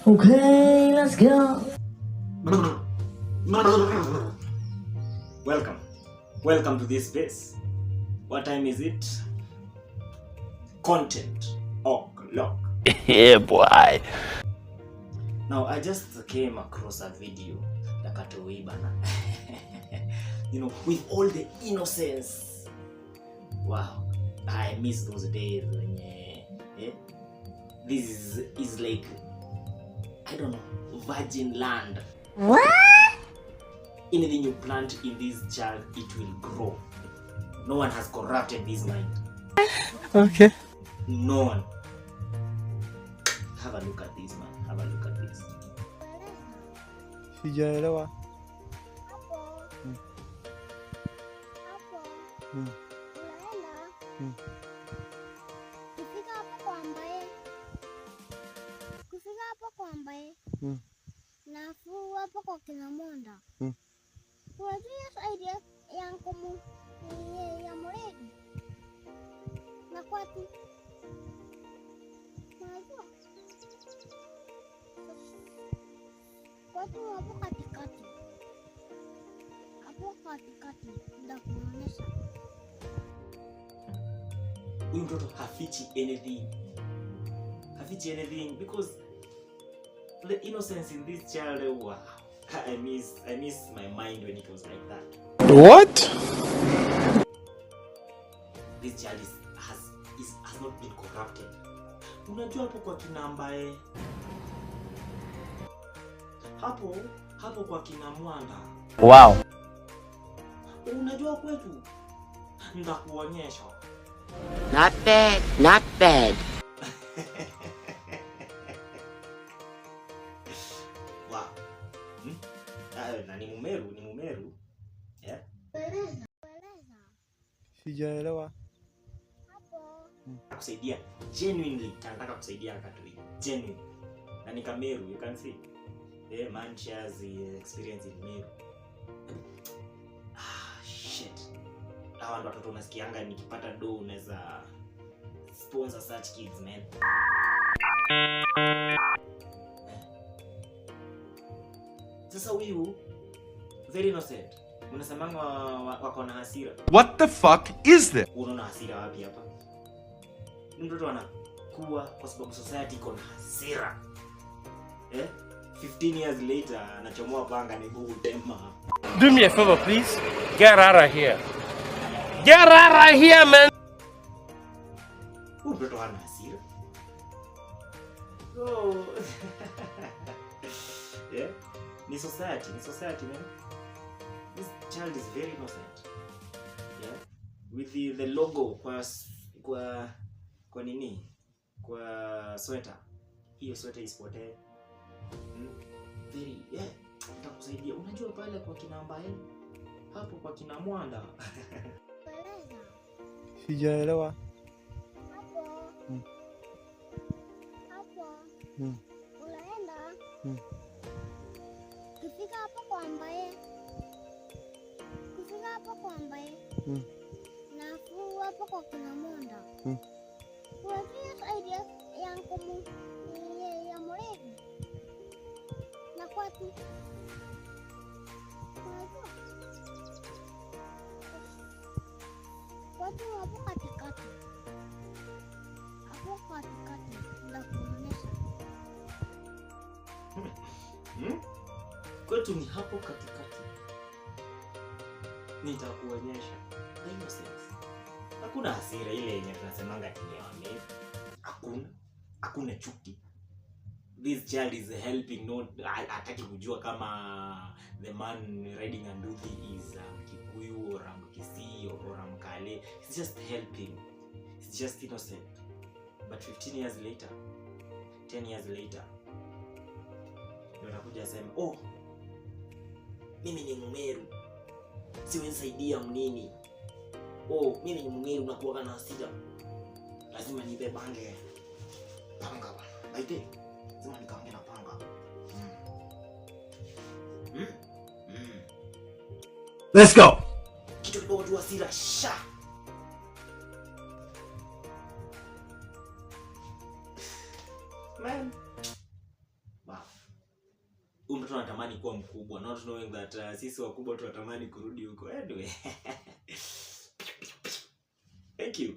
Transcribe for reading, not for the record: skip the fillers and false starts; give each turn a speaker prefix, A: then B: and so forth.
A: Okay, let's go.
B: Welcome to this space. What time is it? Content o'clock.
C: Yeah, boy.
B: Now I just came across a video Nakatoibana. With all the innocence. Wow, I miss those days when this is like, I don't know, virgin land.
A: What?
B: Anything you plant in this child, it will grow. No one has corrupted this mind.
C: Okay.
B: No one. Have a look at this, man. Have a look at this.
C: Sijaelewa.
D: Kufika hapo kwa ambaye nafuu hapo kwa kina Monda. Unajua idea yangu ya mredi na kwatu. Unajua kwatu hapo katikati. Hapo katikati ndio kuonyesha.
B: Huyu mtoto hafichi anything because the innocence in this child, wow. I miss my mind when it was like that.
C: What?
B: This child has not been corrupted. Unajua hapo kwa kina ambaye hapo kwa kina Mwanda.
C: Wow.
B: Unajua kwetu ndakuonyesha.
A: Not bad, not bad.
B: Wow. Na ni Mumeru. Yeah.
C: Sijaelewa.
B: Kusaidia genuinely, nataka kusaidia Katoi. Genuine. Na ni Kameru, you can see. Man shares the experience in Meru. Shit. Hawa ndo watoto unasikianga nikipata do unaweza sponsor such kids, man. Sasa huyu very innocent. Unasemanga wako na hasira.
E: What the fuck is this?
B: Unaona hasira wapi hapa? Mtoto anakuwa kwa sababu society iko na hasira. 15 years later anachomoa panga ni bubu tema.
C: Do me a favor, please. Get out of here. Get out of here, man.
B: Mtoto hana hasira. Oh. Yeah. Ni society, man. This child is very innocent. Yeah. With the logo kwa nini? Kwa sweater. Hiyo sweater isipotee. Very, yeah. Nitakusaidia. Unajua pale kwa kina ambaye hapo kwa kina Mwanda.
C: Sijaelewa.
D: Hapo. Unaenda. Kufika hapo kwa ambaye. Nafuu hapo kwa kina Monda. Unajua idea yangu ya mredi na kwatu. Unajua kwatu hapo katikati. Hapo katikati ndio kuonyesha.
B: Kwetu ni hapo katikati. Nitakuonyesha. Innocence. Hakuna hasira ile yenye tunasemanga kinyewe. Hakuna chuki. This child is helping, not ataki kujua kama the man riding a nduthi is Kikuyu or Mkisii or Mkale. It's just helping. It's just innocent. But 15 years later, 10 years later, unakuja sema, oh, mimi ni Mumeru. Siwezi saidia mnini. Oh, mimi ni Mumeru nakuwa na hasira. Lazima nipe bange. Panga bana. Baite. Lazima nikaange na panga.
E: Let's go.
B: Kitu kidogo tu hasira sha. Man. Wow. mtoto anatamani kuwa mkubwa, not knowing that sisi wakubwa tunatamani kurudi huko. Anyway. Thank you.